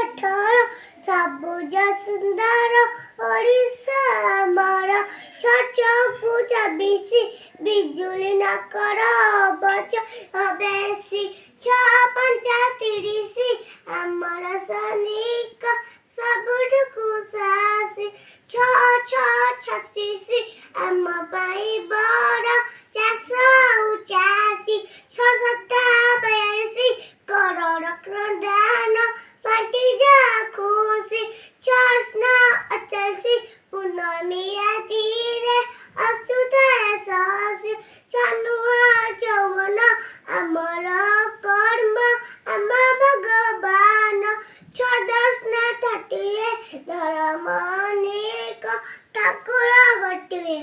अठार सबुज सुंदर ओडिशा आमर छच पूजा बेसी बिजुली नकर बच बेसी छ पंचा तिरिसी आमर सैनिक सबुठ कुशासी छ छ छसीसी आम पाई बड़ चाष उचासी छ सत्ता बयासी करोड़ दान पाटी जा खुशी छस्ना अचासी पूनमी आदिरे अस्तुताय सहसी चनुआ चौवन आमर कर्म आमा भगवान छदस्ना थटिए धर्म अनेक ठाकुर गोटिए।